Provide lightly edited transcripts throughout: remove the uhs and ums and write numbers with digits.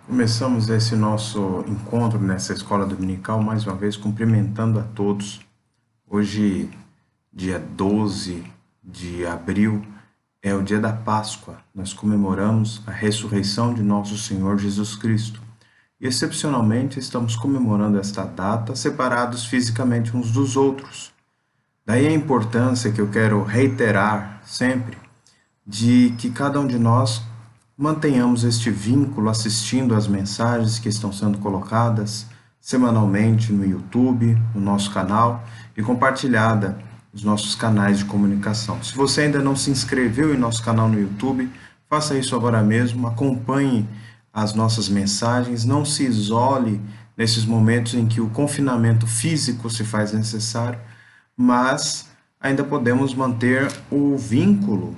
Começamos esse nosso encontro nessa escola dominical, mais uma vez cumprimentando a todos. Hoje, dia 12 de abril, é o dia da Páscoa. Nós comemoramos a ressurreição de nosso Senhor Jesus Cristo. E, excepcionalmente, estamos comemorando esta data separados fisicamente uns dos outros. Daí a importância que eu quero reiterar sempre de que cada um de nós mantenhamos este vínculo assistindo às mensagens que estão sendo colocadas semanalmente no YouTube, no nosso canal e compartilhada nos nossos canais de comunicação. Se você ainda não se inscreveu em nosso canal no YouTube, faça isso agora mesmo, acompanhe as nossas mensagens, não se isole nesses momentos em que o confinamento físico se faz necessário, mas ainda podemos manter o vínculo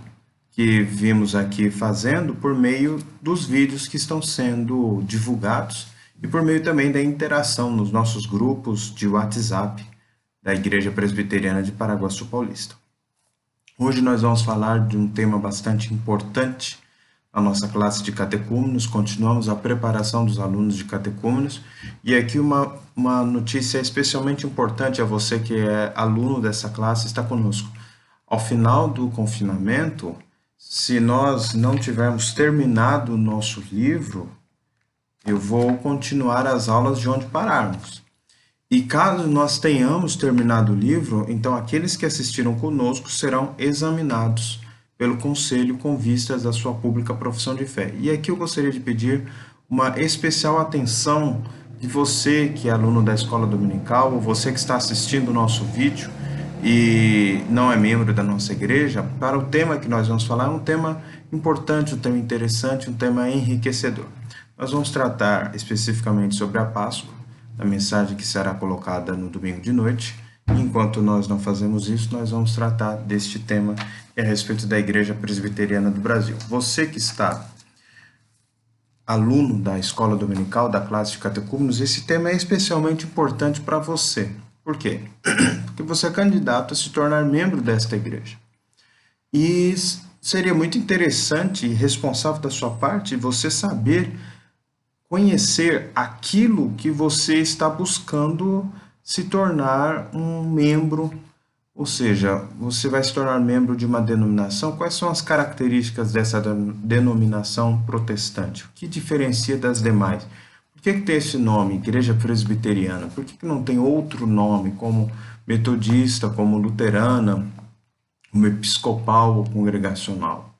que vimos aqui fazendo por meio dos vídeos que estão sendo divulgados e por meio também da interação nos nossos grupos de WhatsApp da Igreja Presbiteriana de Paraguaçu Paulista. Hoje nós vamos falar de um tema bastante importante na nossa classe de catecúmenos. Continuamos a preparação dos alunos de catecúmenos e aqui uma notícia especialmente importante a você que é aluno dessa classe, está conosco. Ao final do confinamento, se nós não tivermos terminado o nosso livro, eu vou continuar as aulas de onde pararmos. E caso nós tenhamos terminado o livro, então aqueles que assistiram conosco serão examinados pelo conselho com vistas à sua pública profissão de fé. E aqui eu gostaria de pedir uma especial atenção de você que é aluno da escola dominical, ou você que está assistindo o nosso vídeo e não é membro da nossa igreja, para o tema que nós vamos falar, é um tema importante, um tema interessante, um tema enriquecedor. Nós vamos tratar especificamente sobre a Páscoa, a mensagem que será colocada no domingo de noite. Enquanto nós não fazemos isso, nós vamos tratar deste tema que é a respeito da Igreja Presbiteriana do Brasil. Você que está aluno da escola dominical, da classe de catecúmenos, esse tema é especialmente importante para você. Por quê? Porque você é candidato a se tornar membro desta igreja. E seria muito interessante e responsável da sua parte você saber conhecer aquilo que você está buscando se tornar um membro, ou seja, você vai se tornar membro de uma denominação. Quais são as características dessa denominação protestante? O que diferencia das demais? Por que tem esse nome, Igreja Presbiteriana? Por que não tem outro nome, como metodista, como luterana, como episcopal ou congregacional?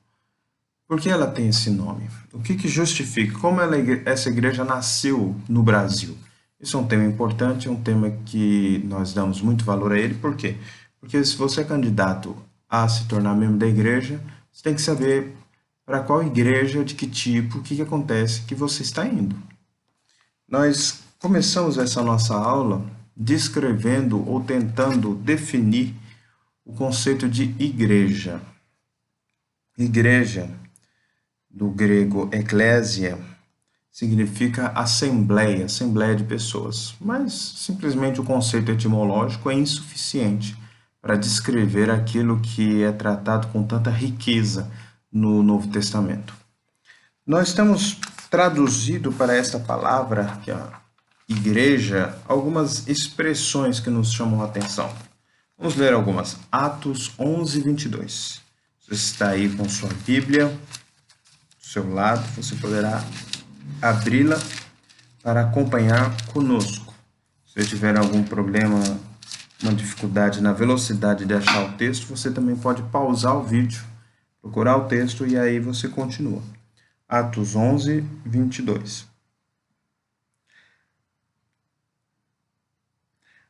Por que ela tem esse nome? O que justifica? Como essa igreja nasceu no Brasil? Isso é um tema importante, é um tema que nós damos muito valor a ele. Por quê? Porque se você é candidato a se tornar membro da igreja, você tem que saber para qual igreja, de que tipo, o que acontece que você está indo. Nós começamos essa nossa aula descrevendo ou tentando definir o conceito de igreja. Igreja, do grego eklésia, significa assembleia, assembleia de pessoas. Mas simplesmente o conceito etimológico é insuficiente para descrever aquilo que é tratado com tanta riqueza no Novo Testamento. Nós temos traduzido para esta palavra, que é a igreja, algumas expressões que nos chamam a atenção. Vamos ler algumas. Atos 11, 22. Você está aí com sua Bíblia do seu lado, você poderá abri-la para acompanhar conosco. Se tiver algum problema, uma dificuldade na velocidade de achar o texto, você também pode pausar o vídeo, procurar o texto e aí você continua. Atos 11, 22.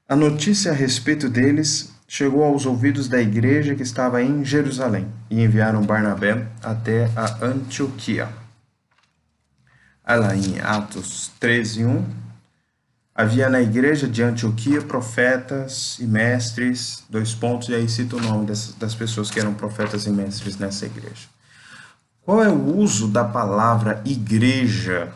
A notícia a respeito deles chegou aos ouvidos da igreja que estava em Jerusalém, e enviaram Barnabé até a Antioquia. Lá em Atos 13, 1, havia na igreja de Antioquia profetas e mestres, e aí cita o nome das pessoas que eram profetas e mestres nessa igreja. Qual é o uso da palavra igreja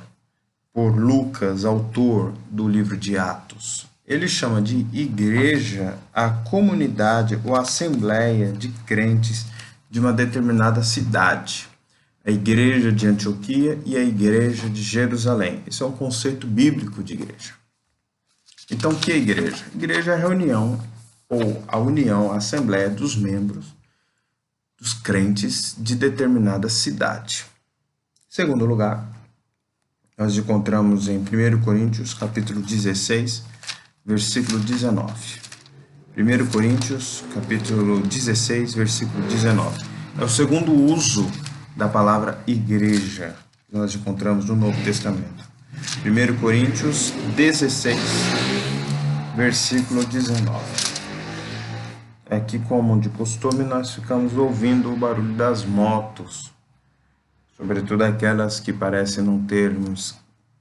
por Lucas, autor do livro de Atos? Ele chama de igreja a comunidade ou assembleia de crentes de uma determinada cidade. a igreja de Antioquia e a igreja de Jerusalém. Esse é um conceito bíblico de igreja. Então, o que é igreja? Igreja é a reunião ou a união, a assembleia dos membros, dos crentes de determinada cidade. Em segundo lugar, nós encontramos em 1 Coríntios, capítulo 16, versículo 19. 1 Coríntios, capítulo 16, versículo 19. É o segundo uso da palavra igreja que nós encontramos no Novo Testamento. 1 Coríntios 16, versículo 19. Aqui, como de costume, nós ficamos ouvindo o barulho das motos, sobretudo aquelas que parecem não ter um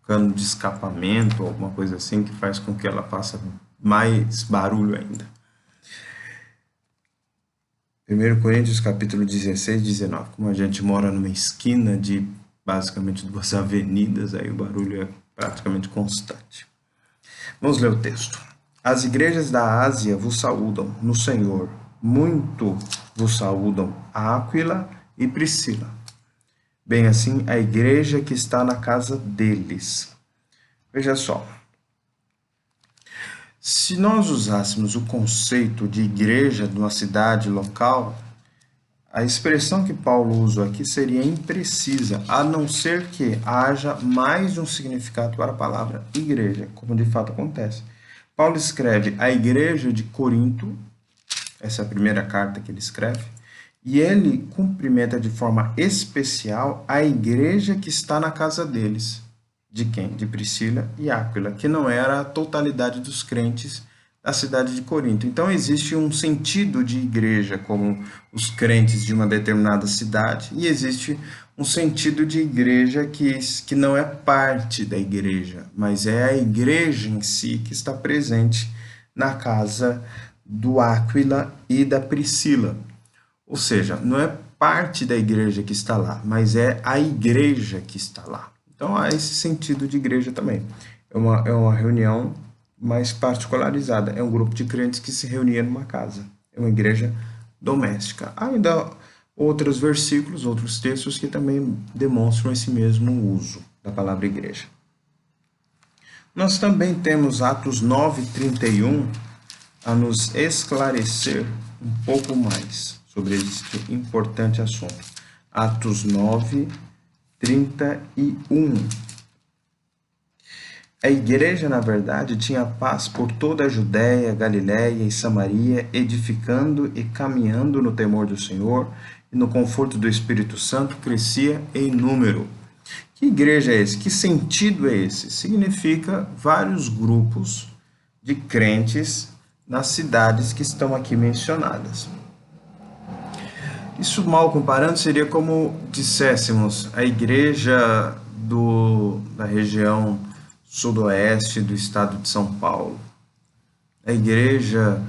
cano de escapamento ou alguma coisa assim, que faz com que ela faça mais barulho ainda. 1 Coríntios capítulo 16, 19. Como a gente mora numa esquina de basicamente duas avenidas, aí o barulho é praticamente constante. Vamos ler o texto. As igrejas da Ásia vos saúdam no Senhor. Muito vos saúdam Áquila e Priscila. Bem assim, a igreja que está na casa deles. Veja só. Se nós usássemos o conceito de igreja de uma cidade local, a expressão que Paulo usa aqui seria imprecisa, a não ser que haja mais de um significado para a palavra igreja, como de fato acontece. Paulo escreve a igreja de Corinto, essa é a primeira carta que ele escreve, e ele cumprimenta de forma especial a igreja que está na casa deles. De quem? De Priscila e Áquila, que não era a totalidade dos crentes da cidade de Corinto. Então existe um sentido de igreja como os crentes de uma determinada cidade, e existe um sentido de igreja que não é parte da igreja, mas é a igreja em si que está presente na casa do Áquila e da Priscila. Ou seja, não é parte da igreja que está lá, mas é a igreja que está lá. Então, há esse sentido de igreja também. É uma reunião mais particularizada. É um grupo de crentes que se reunia numa casa. É uma igreja doméstica. Há ainda outros versículos, outros textos que também demonstram esse mesmo uso da palavra igreja. Nós também temos Atos 9:31 a nos esclarecer um pouco mais sobre este importante assunto. Atos 9:31. A igreja, na verdade, tinha paz por toda a Judéia, Galiléia e Samaria, edificando e caminhando no temor do Senhor e no conforto do Espírito Santo, crescia em número. Que igreja é esse? Que sentido é esse? Significa vários grupos de crentes nas cidades que estão aqui mencionadas. Isso, mal comparando, seria como disséssemos a igreja da região sudoeste do estado de São Paulo, a igreja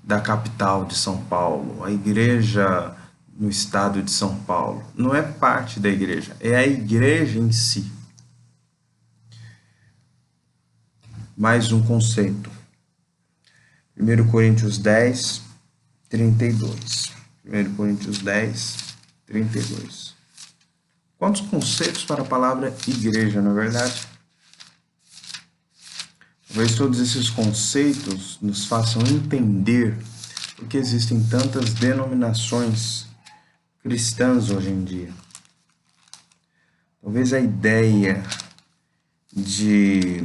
da capital de São Paulo, a igreja no estado de São Paulo. Não é parte da igreja, é a igreja em si. Mais um conceito. 1 Coríntios 10, 32. 1 Coríntios 10, 32. Quantos conceitos para a palavra igreja, na verdade? Talvez todos esses conceitos nos façam entender porque existem tantas denominações cristãs hoje em dia. Talvez a ideia de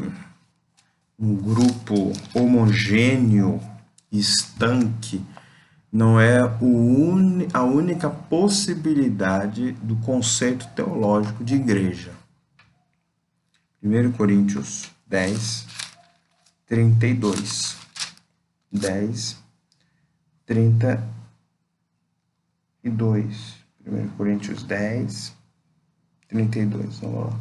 um grupo homogêneo e estanque não é a única possibilidade do conceito teológico de igreja. 1 Coríntios 10, 32. 10, 32. 1 Coríntios 10, 32. Vamos lá.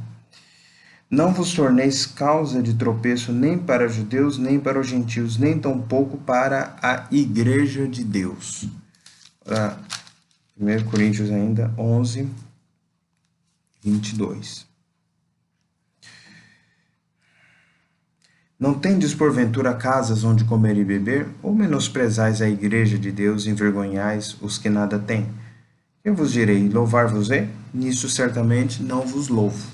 Não vos torneis causa de tropeço nem para judeus, nem para os gentios, nem tampouco para a igreja de Deus. 1 Coríntios ainda, 11, 22. Não tendes porventura casas onde comer e beber? Ou menosprezais a igreja de Deus e envergonhais os que nada têm? Que vos direi? Louvar-vos-ei? Nisso certamente não vos louvo.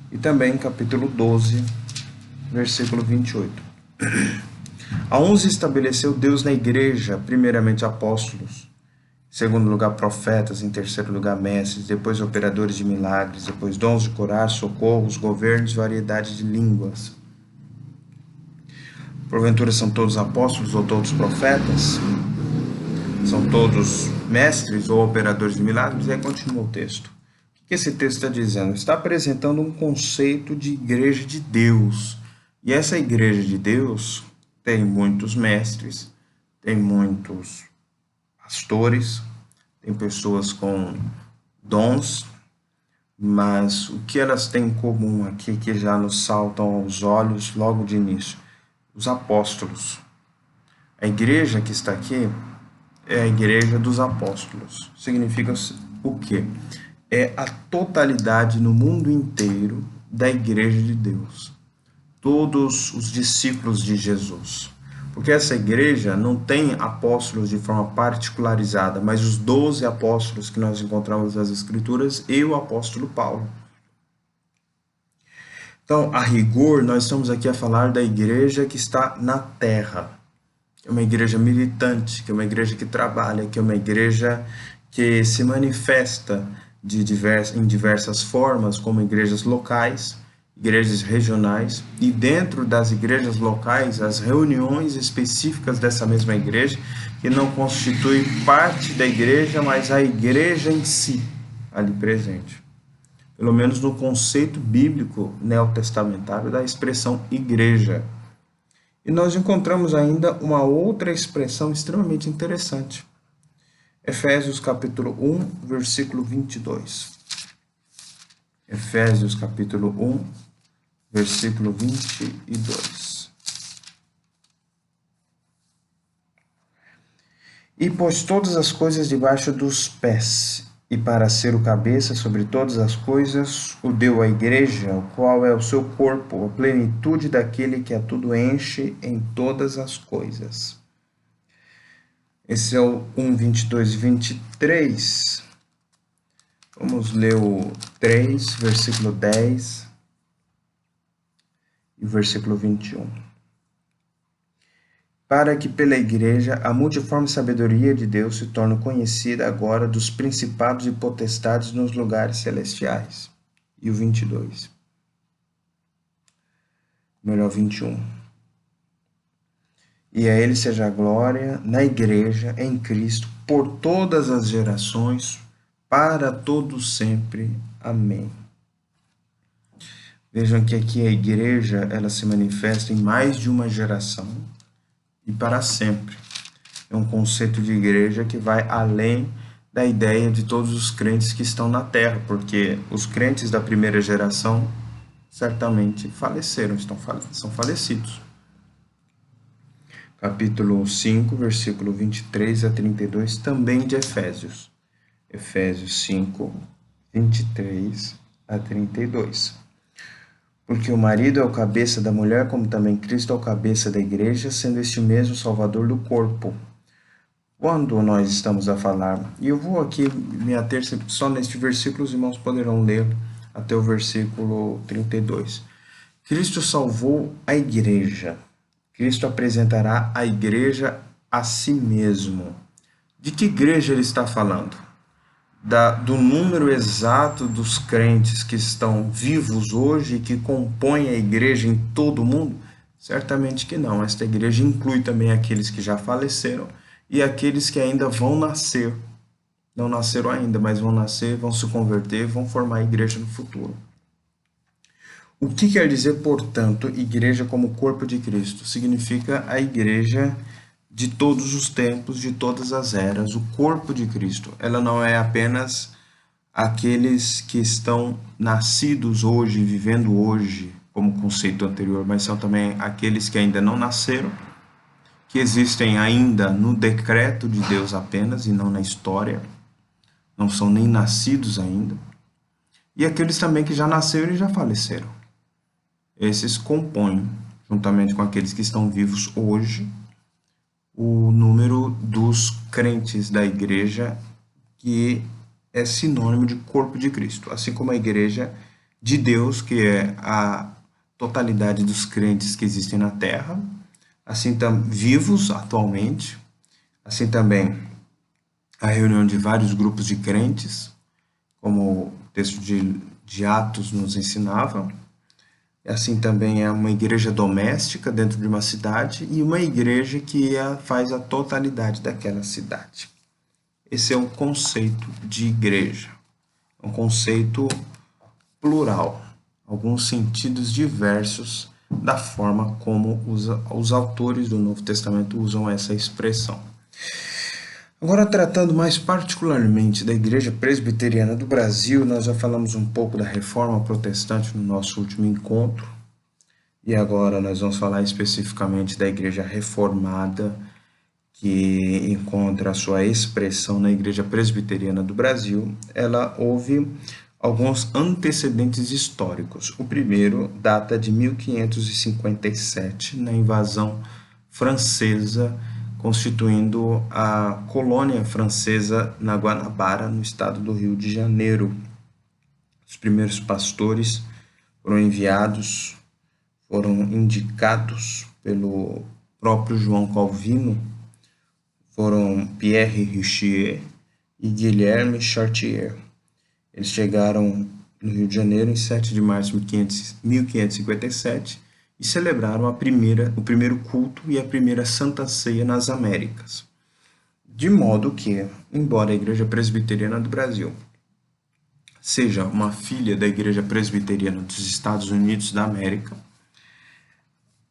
E também capítulo 12, versículo 28. A uns estabeleceu Deus na igreja, primeiramente apóstolos, em segundo lugar profetas, em terceiro lugar mestres, depois operadores de milagres, depois dons de curar, socorros, governos, variedade de línguas. Porventura são todos apóstolos ou todos profetas? São todos mestres ou operadores de milagres? E aí continua o texto. O que esse texto está dizendo? Está apresentando um conceito de igreja de Deus. E essa igreja de Deus tem muitos mestres, tem muitos pastores, tem pessoas com dons, mas o que elas têm em comum aqui que já nos saltam aos olhos logo de início? Os apóstolos. A igreja que está aqui é a igreja dos apóstolos. Significa o quê? É a totalidade no mundo inteiro da igreja de Deus. Todos os discípulos de Jesus. Porque essa igreja não tem apóstolos de forma particularizada, mas os 12 apóstolos que nós encontramos nas Escrituras e o apóstolo Paulo. Então, a rigor, nós estamos aqui a falar da igreja que está na terra. É uma igreja militante, que é uma igreja que trabalha, que é uma igreja que se manifesta em diversas formas, como igrejas locais, igrejas regionais, e dentro das igrejas locais, as reuniões específicas dessa mesma igreja, que não constitui parte da igreja, mas a igreja em si, ali presente. Pelo menos no conceito bíblico neotestamentário da expressão igreja. E nós encontramos ainda uma outra expressão extremamente interessante. Efésios capítulo 1, versículo 22. Efésios capítulo 1, versículo 22. E pôs todas as coisas debaixo dos pés, e para ser o cabeça sobre todas as coisas, o deu à igreja, o qual é o seu corpo, a plenitude daquele que a tudo enche em todas as coisas. Esse é o 1, 22 e 23. Vamos ler o 3, versículo 10 e versículo 21. Para que pela igreja a multiforme sabedoria de Deus se torne conhecida agora dos principados e potestades nos lugares celestiais. E o 22. Melhor, 21. E a ele seja a glória na igreja, em Cristo, por todas as gerações, para todos sempre. Amém. Vejam que aqui a igreja, ela se manifesta em mais de uma geração e para sempre. É um conceito de igreja que vai além da ideia de todos os crentes que estão na terra, porque os crentes da primeira geração certamente faleceram, são falecidos. Capítulo 5, versículo 23 a 32, também de Efésios. Efésios 5, 23 a 32. Porque o marido é o cabeça da mulher, como também Cristo é o cabeça da igreja, sendo este mesmo Salvador do corpo. Quando nós estamos a falar, e eu vou aqui me ater só neste versículo, os irmãos poderão ler até o versículo 32. Cristo salvou a igreja. Cristo apresentará a igreja a si mesmo. De que igreja ele está falando? Do número exato dos crentes que estão vivos hoje e que compõem a igreja em todo o mundo? Certamente que não. Esta igreja inclui também aqueles que já faleceram e aqueles que ainda vão nascer. Não nasceram ainda, mas vão nascer, vão se converter, vão formar a igreja no futuro. O que quer dizer, portanto, igreja como corpo de Cristo? Significa a igreja de todos os tempos, de todas as eras, o corpo de Cristo. Ela não é apenas aqueles que estão nascidos hoje, vivendo hoje, como conceito anterior, mas são também aqueles que ainda não nasceram, que existem ainda no decreto de Deus apenas e não na história, não são nem nascidos ainda, e aqueles também que já nasceram e já faleceram. Esses compõem, juntamente com aqueles que estão vivos hoje, o número dos crentes da igreja que é sinônimo de corpo de Cristo, assim como a igreja de Deus, que é a totalidade dos crentes que existem na Terra, assim vivos atualmente, assim também a reunião de vários grupos de crentes, como o texto de Atos nos ensinava. Assim também é uma igreja doméstica dentro de uma cidade e uma igreja que faz a totalidade daquela cidade. Esse é um conceito de igreja, um conceito plural, alguns sentidos diversos da forma como os autores do Novo Testamento usam essa expressão. Agora, tratando mais particularmente da Igreja Presbiteriana do Brasil, nós já falamos um pouco da Reforma Protestante no nosso último encontro, e agora nós vamos falar especificamente da Igreja Reformada, que encontra a sua expressão na Igreja Presbiteriana do Brasil. Ela houve alguns antecedentes históricos. O primeiro data de 1557, na invasão francesa, constituindo a colônia francesa na Guanabara, no estado do Rio de Janeiro. Os primeiros pastores foram enviados, foram indicados pelo próprio João Calvino, foram Pierre Richier e Guilherme Chartier. Eles chegaram no Rio de Janeiro em 7 de março de 1557 e celebraram o primeiro culto e a primeira Santa Ceia nas Américas. De modo que, embora a Igreja Presbiteriana do Brasil seja uma filha da Igreja Presbiteriana dos Estados Unidos da América,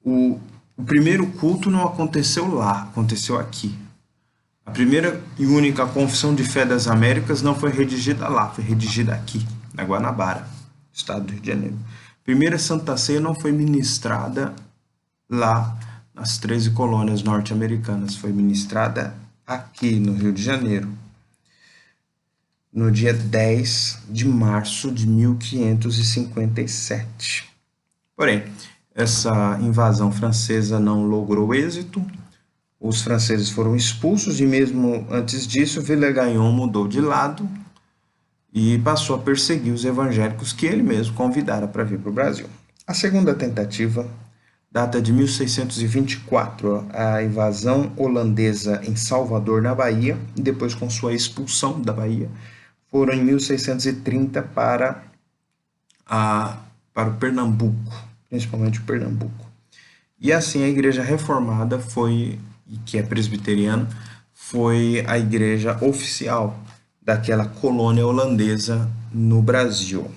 o primeiro culto não aconteceu lá, aconteceu aqui. A primeira e única confissão de fé das Américas não foi redigida lá, foi redigida aqui, na Guanabara, estado do Rio de Janeiro. A primeira Santa Ceia não foi ministrada lá nas 13 colônias norte-americanas, foi ministrada aqui no Rio de Janeiro, no dia 10 de março de 1557. Porém, essa invasão francesa não logrou êxito. Os franceses foram expulsos e mesmo antes disso, Villegagnon mudou de lado e passou a perseguir os evangélicos que ele mesmo convidara para vir para o Brasil. A segunda tentativa data de 1624, a invasão holandesa em Salvador, na Bahia, e depois com sua expulsão da Bahia, foram em 1630 para o Pernambuco, principalmente o Pernambuco. E assim a Igreja Reformada que é presbiteriana, foi a igreja oficial daquela colônia holandesa no Brasil.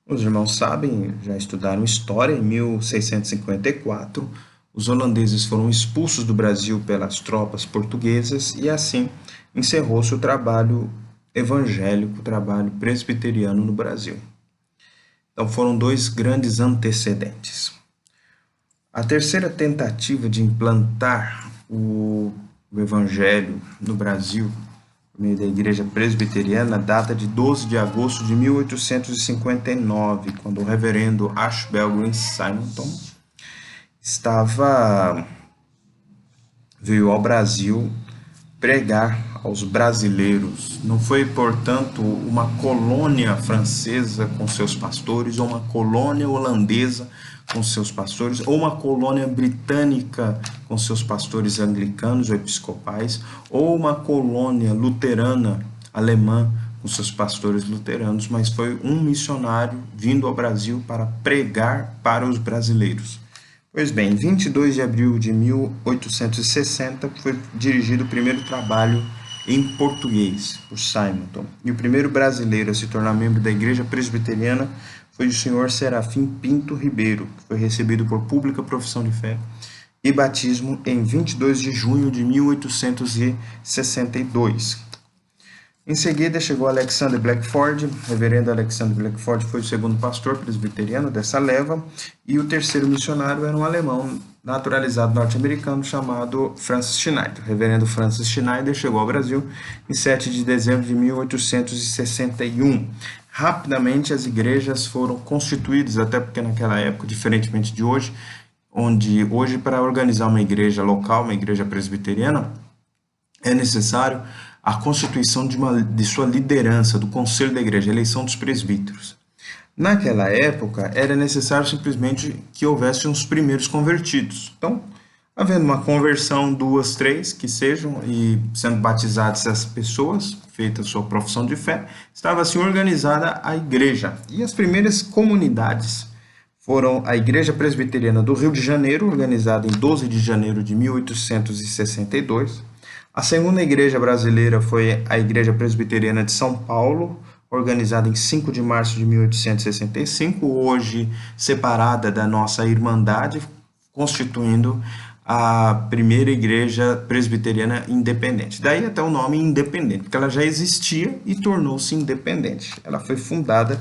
Os irmãos sabem, já estudaram história, em 1654, os holandeses foram expulsos do Brasil pelas tropas portuguesas e assim encerrou-se o trabalho evangélico, o trabalho presbiteriano no Brasil. Então foram dois grandes antecedentes. A terceira tentativa de implantar o Evangelho no Brasil, por meio da Igreja Presbiteriana, data de 12 de agosto de 1859, quando o reverendo Ashbel Green Simonton veio ao Brasil pregar aos brasileiros. Não foi, portanto, uma colônia francesa com seus pastores, ou uma colônia holandesa com seus pastores, ou uma colônia britânica com seus pastores anglicanos ou episcopais, ou uma colônia luterana alemã com seus pastores luteranos, mas foi um missionário vindo ao Brasil para pregar para os brasileiros. Pois bem, 22 de abril de 1860 foi dirigido o primeiro trabalho em português por Simonton, e o primeiro brasileiro a se tornar membro da Igreja Presbiteriana foi o senhor Serafim Pinto Ribeiro, que foi recebido por pública profissão de fé e batismo em 22 de junho de 1862. Em seguida chegou Alexander Blackford. O reverendo Alexander Blackford foi o segundo pastor presbiteriano dessa leva, e o terceiro missionário era um alemão naturalizado norte-americano chamado Francis Schneider. O reverendo Francis Schneider chegou ao Brasil em 7 de dezembro de 1861. Rapidamente as igrejas foram constituídas, até porque naquela época, diferentemente de hoje, onde hoje para organizar uma igreja local, uma igreja presbiteriana, é necessário a constituição de sua liderança, do conselho da igreja, a eleição dos presbíteros. Naquela época, era necessário simplesmente que houvesse uns primeiros convertidos. Então, havendo uma conversão, 2, 3, que sejam, e sendo batizadas essas pessoas, feita a sua profissão de fé, estava assim organizada a igreja. E as primeiras comunidades foram a Igreja Presbiteriana do Rio de Janeiro, organizada em 12 de janeiro de 1862. A segunda igreja brasileira foi a Igreja Presbiteriana de São Paulo, organizada em 5 de março de 1865, hoje separada da nossa Irmandade, constituindo a primeira igreja presbiteriana independente. Daí até o nome independente, porque ela já existia e tornou-se independente. Ela foi fundada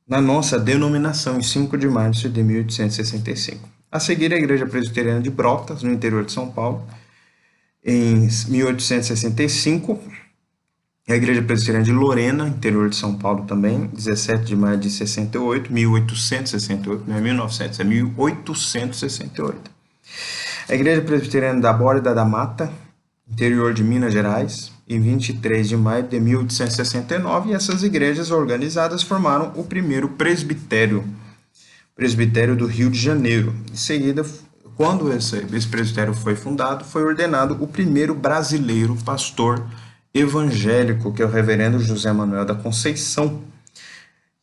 na nossa denominação em 5 de março de 1865. A seguir, a Igreja Presbiteriana de Brotas, no interior de São Paulo, em 1865. A Igreja Presbiteriana de Lorena, interior de São Paulo também, 17 de maio de 68, 1868, não é 1900, é 1868. A Igreja Presbiteriana da Borda da Mata, interior de Minas Gerais, em 23 de maio de 1869, e essas igrejas organizadas formaram o primeiro presbitério do Rio de Janeiro. Em seguida, quando esse presbitério foi fundado, foi ordenado o primeiro brasileiro pastor evangélico, que é o reverendo José Manuel da Conceição,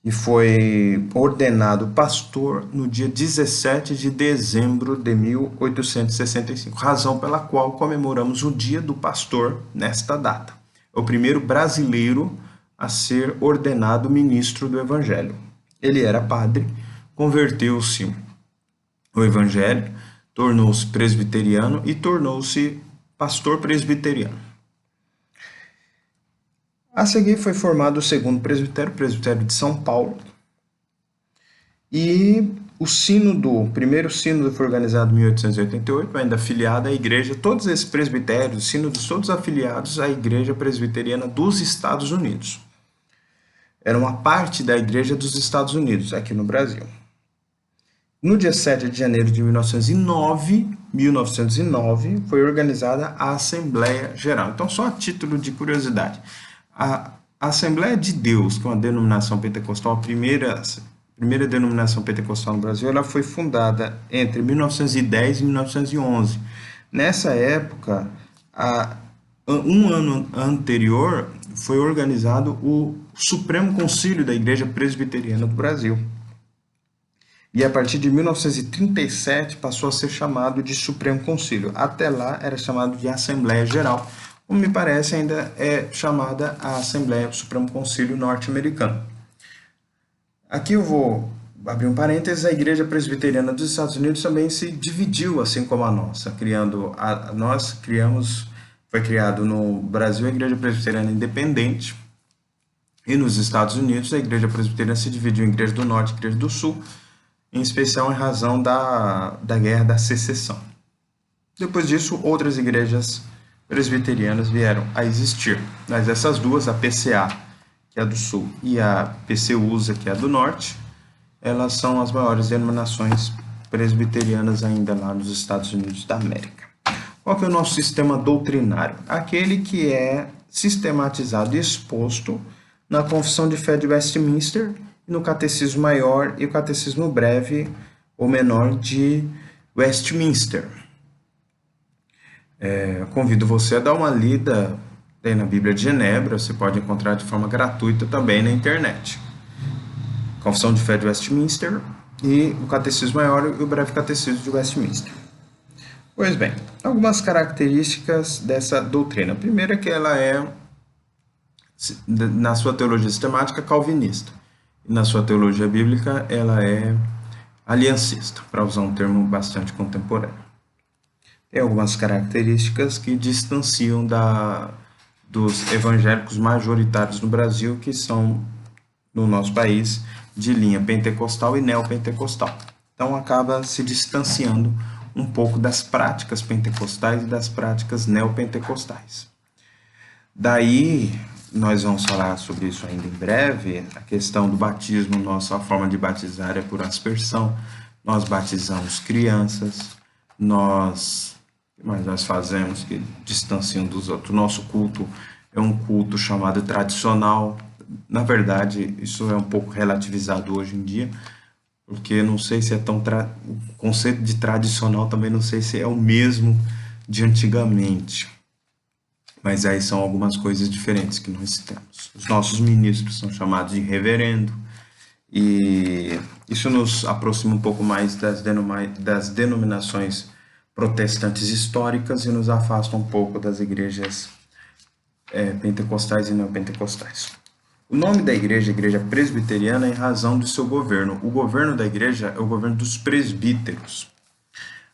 e foi ordenado pastor no dia 17 de dezembro de 1865, razão pela qual comemoramos o Dia do Pastor nesta data. É o primeiro brasileiro a ser ordenado ministro do Evangelho. Ele era padre, converteu-se ao Evangelho, tornou-se presbiteriano e tornou-se pastor presbiteriano. A seguir foi formado o segundo presbitério, o presbitério de São Paulo, e o primeiro sínodo foi organizado em 1888, ainda afiliado à igreja, todos esses presbitérios, sínodos todos afiliados à Igreja Presbiteriana dos Estados Unidos. Era uma parte da Igreja dos Estados Unidos, aqui no Brasil. No dia 7 de janeiro de 1909, foi organizada a Assembleia Geral. Então, só a título de curiosidade, a Assembleia de Deus, que é uma denominação pentecostal, a primeira denominação pentecostal no Brasil, ela foi fundada entre 1910 e 1911. Nessa época, um ano anterior, foi organizado o Supremo Concílio da Igreja Presbiteriana do Brasil. E a partir de 1937 passou a ser chamado de Supremo Concílio. Até lá era chamado de Assembleia Geral, como me parece ainda é chamada a Assembleia Supremo Concílio norte-americano. Aqui eu vou abrir um parênteses, a Igreja Presbiteriana dos Estados Unidos também se dividiu, assim como a nossa, foi criado no Brasil a Igreja Presbiteriana Independente, e nos Estados Unidos a Igreja Presbiteriana se dividiu em Igreja do Norte e Igreja do Sul, em especial em razão da Guerra da Secessão. Depois disso, outras igrejas presbiterianas vieram a existir, mas essas duas, a PCA, que é a do Sul, e a PCUSA, que é a do Norte, elas são as maiores denominações presbiterianas ainda lá nos Estados Unidos da América. Qual que é o nosso sistema doutrinário? Aquele que é sistematizado e exposto na Confissão de Fé de Westminster, no Catecismo Maior e o Catecismo Breve ou Menor de Westminster. Convido você a dar uma lida na Bíblia de Genebra, você pode encontrar de forma gratuita também na internet. Confissão de Fé de Westminster e o Catecismo Maior e o Breve Catecismo de Westminster. Pois bem, algumas características dessa doutrina. A primeira é que ela é, na sua teologia sistemática, calvinista. E na sua teologia bíblica, ela é aliancista, para usar um termo bastante contemporâneo. Tem algumas características que distanciam dos evangélicos majoritários no Brasil, que são, no nosso país, de linha pentecostal e neopentecostal. Então, acaba se distanciando um pouco das práticas pentecostais e das práticas neopentecostais. Daí, nós vamos falar sobre isso ainda em breve, a questão do batismo, nossa forma de batizar é por aspersão, nós batizamos crianças, nós que mais nós fazemos que distancia um dos outros? Nosso culto é um culto chamado tradicional. Na verdade, isso é um pouco relativizado hoje em dia, porque não sei se é tão... O conceito de tradicional também não sei se é o mesmo de antigamente. Mas aí são algumas coisas diferentes que nós temos. Os nossos ministros são chamados de reverendo, e isso nos aproxima um pouco mais das denominações protestantes históricas e nos afasta um pouco das igrejas pentecostais e neopentecostais. O nome da igreja, Igreja Presbiteriana, é em razão do seu governo. O governo da igreja é o governo dos presbíteros.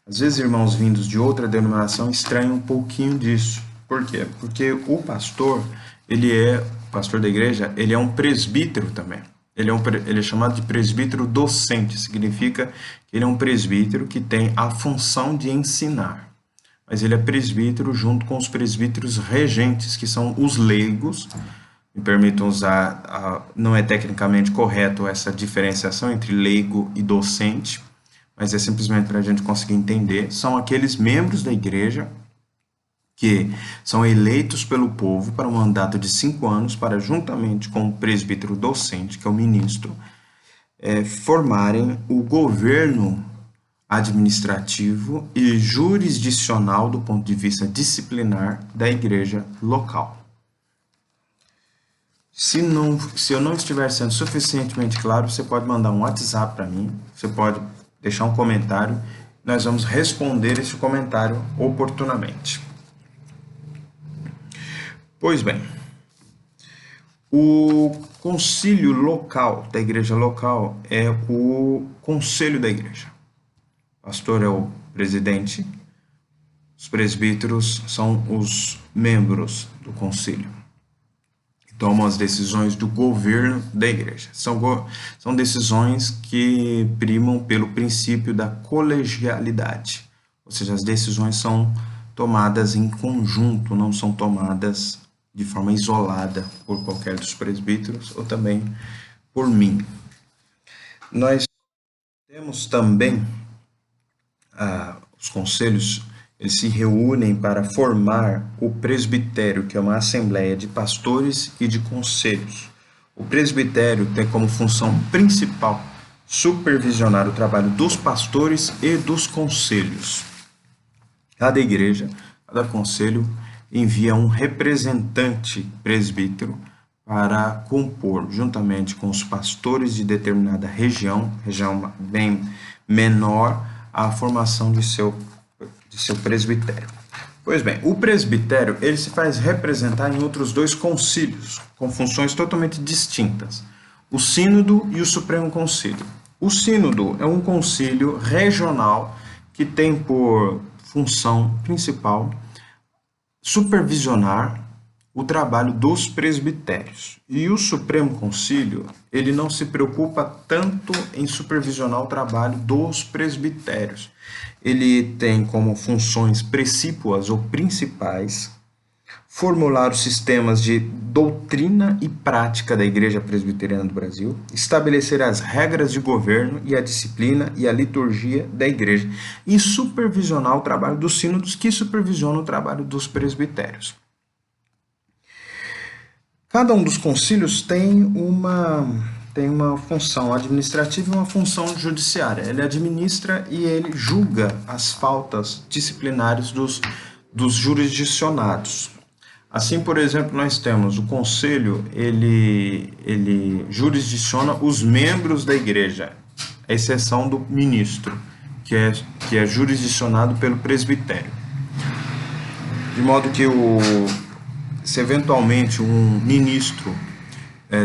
Às vezes, irmãos vindos de outra denominação estranham um pouquinho disso. Por quê? Porque o pastor, o pastor da igreja, ele é um presbítero também. Ele é chamado de presbítero docente, significa que ele é um presbítero que tem a função de ensinar. Mas ele é presbítero junto com os presbíteros regentes, que são os leigos. Me permitam usar, não é tecnicamente correto essa diferenciação entre leigo e docente, mas é simplesmente para a gente conseguir entender. São aqueles membros da igreja que são eleitos pelo povo para um mandato de 5 anos, para, juntamente com o presbítero docente, que é o ministro, formarem o governo administrativo e jurisdicional do ponto de vista disciplinar da igreja local. Se eu não estiver sendo suficientemente claro, você pode mandar um WhatsApp para mim, você pode deixar um comentário, nós vamos responder esse comentário oportunamente. Pois bem, o concílio local da igreja local é o conselho da igreja. O pastor é o presidente, os presbíteros são os membros do concílio. Tomam as decisões do governo da igreja. São decisões que primam pelo princípio da colegialidade, ou seja, as decisões são tomadas em conjunto, não são tomadas de forma isolada por qualquer dos presbíteros ou também por mim. Nós temos também os conselhos, eles se reúnem para formar o presbitério, que é uma assembleia de pastores e de conselhos. O presbitério tem como função principal supervisionar o trabalho dos pastores e dos conselhos. Cada igreja, cada conselho envia um representante presbítero para compor, juntamente com os pastores de determinada região bem menor, a formação de seu presbitério. Pois bem, o presbitério ele se faz representar em outros 2 concílios, com funções totalmente distintas, o Sínodo e o Supremo Concílio. O Sínodo é um concílio regional que tem por função principal supervisionar o trabalho dos presbitérios. E o Supremo Concílio, ele não se preocupa tanto em supervisionar o trabalho dos presbitérios. Ele tem como funções precípuas ou principais formular os sistemas de doutrina e prática da Igreja Presbiteriana do Brasil, estabelecer as regras de governo e a disciplina e a liturgia da Igreja e supervisionar o trabalho dos sínodos, que supervisionam o trabalho dos presbitérios. Cada um dos concílios tem uma função administrativa e uma função judiciária. Ele administra e ele julga as faltas disciplinares dos jurisdicionados. Assim, por exemplo, nós temos o conselho, ele jurisdiciona os membros da igreja, à exceção do ministro, que é jurisdicionado pelo presbitério. De modo que se eventualmente um ministro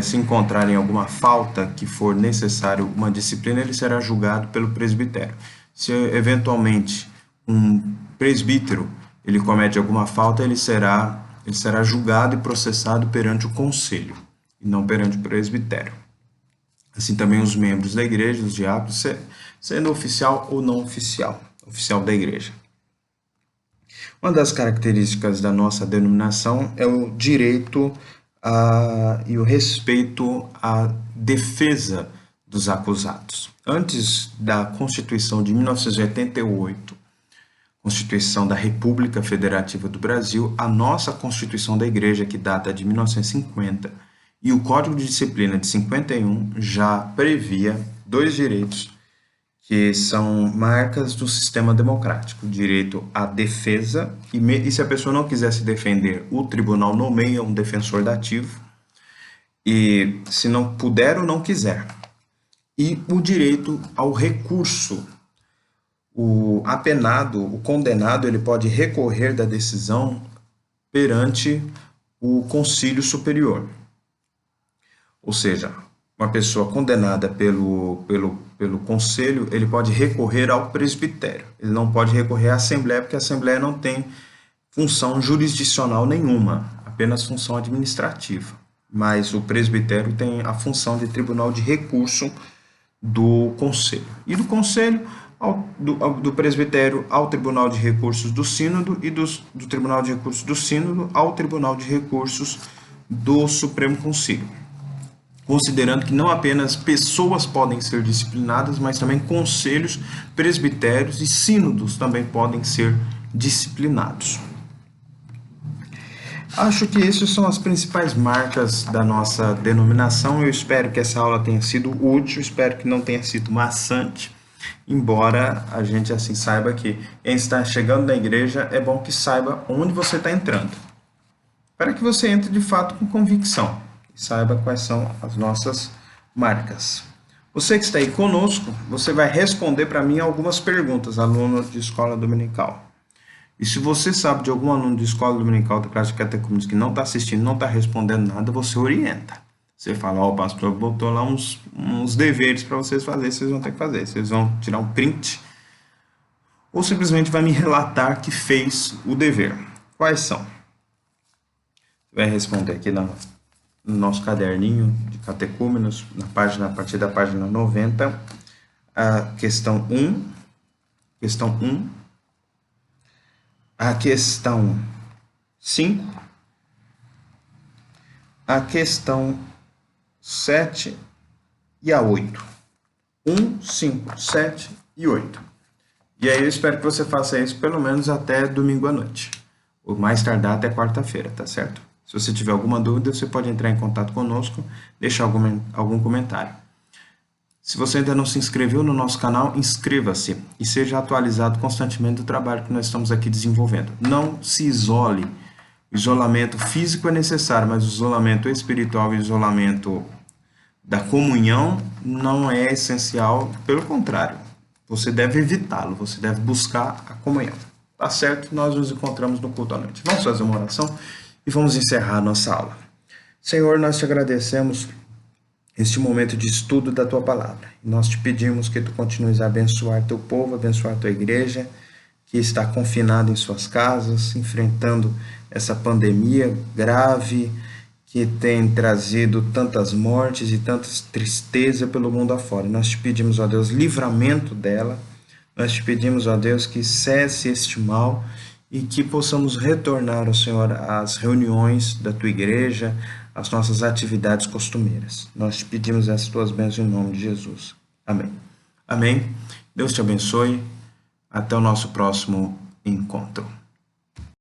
se encontrar em alguma falta que for necessário uma disciplina, ele será julgado pelo presbitério. Se eventualmente um presbítero ele comete alguma falta, ele será julgado e processado perante o conselho, e não perante o presbitério. Assim também os membros da igreja, os diáconos, sendo oficial ou não oficial da igreja. Uma das características da nossa denominação é o direito e o respeito à defesa dos acusados. Antes da Constituição de 1988, Constituição da República Federativa do Brasil, a nossa Constituição da Igreja, que data de 1950, e o Código de Disciplina de 51 já previa dois direitos que são marcas do sistema democrático: direito à defesa, e se a pessoa não quiser se defender, o tribunal nomeia um defensor dativo, e se não puder ou não quiser, e o direito ao recurso. O apenado, o condenado, ele pode recorrer da decisão perante o concílio superior. Ou seja, uma pessoa condenada pelo conselho, ele pode recorrer ao presbitério. Ele não pode recorrer à Assembleia, porque a Assembleia não tem função jurisdicional nenhuma, apenas função administrativa. Mas o presbitério tem a função de tribunal de recurso do conselho. E do conselho, do presbitério ao Tribunal de Recursos do Sínodo, e do Tribunal de Recursos do Sínodo ao Tribunal de Recursos do Supremo Concílio. Considerando que não apenas pessoas podem ser disciplinadas, mas também conselhos, presbitérios e sínodos também podem ser disciplinados. Acho que essas são as principais marcas da nossa denominação. Eu espero que essa aula tenha sido útil, espero que não tenha sido maçante, embora a gente assim saiba que quem está chegando na igreja é bom que saiba onde você está entrando, para que você entre de fato com convicção e saiba quais são as nossas marcas. Você que está aí conosco, você vai responder para mim algumas perguntas, aluno de escola dominical. E se você sabe de algum aluno de escola dominical da classe de catecúmenos que não está assistindo, não está respondendo nada, você orienta. Você fala: ó, o pastor botou lá uns deveres para vocês fazerem, vocês vão ter que fazer. Vocês vão tirar um print ou simplesmente vai me relatar que fez o dever. Quais são? Você vai responder aqui no nosso caderninho de catecúmenos, a partir da página 90, a questão 1, a questão 5, a questão 7 e a 8. 1, 5, 7 e 8. E aí eu espero que você faça isso pelo menos até domingo à noite. Ou mais tardar até quarta-feira, tá certo? Se você tiver alguma dúvida, você pode entrar em contato conosco, deixar algum comentário. Se você ainda não se inscreveu no nosso canal, inscreva-se e seja atualizado constantemente do trabalho que nós estamos aqui desenvolvendo. Não se isole. O isolamento físico é necessário, mas o isolamento espiritual e o isolamento da comunhão não é essencial. Pelo contrário, você deve evitá-lo, você deve buscar a comunhão. Tá certo? Nós nos encontramos no culto à noite. Vamos fazer uma oração e vamos encerrar a nossa aula. Senhor, nós te agradecemos este momento de estudo da Tua Palavra. Nós te pedimos que Tu continues a abençoar Teu povo, abençoar Tua igreja, que está confinada em suas casas, enfrentando essa pandemia grave, que tem trazido tantas mortes e tanta tristeza pelo mundo afora. Nós te pedimos, ó Deus, livramento dela. Nós te pedimos, ó Deus, que cesse este mal e que possamos retornar, ó Senhor, às reuniões da Tua igreja, as nossas atividades costumeiras. Nós te pedimos essas Tuas bênçãos em nome de Jesus. Amém. Amém. Deus te abençoe. Até o nosso próximo encontro.